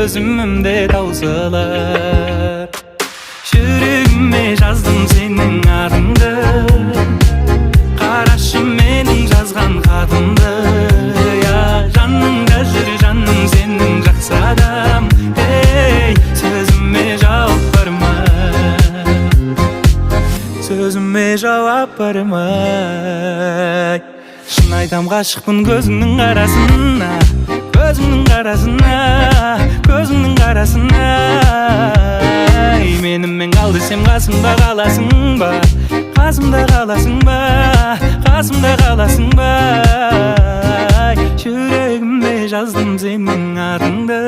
өзүмдө таусылар. Жүрөгүмө жаздым сенин атыңды, карашы менин жазган хатымды. Жаныңда жүр жаным сенин жакшы адам, сөзүмө жооп бармай, сөзүмө жооп бармай. Шын айтам гашыкмын көзүңнүн карасына, көзүңнүн карасына, көзүңнүн карасына. Менимен калды сен касымда каласың ба, касымда каласың ба, касымда каласың ба. Жүрөгүмө жаздым сенин атыңды,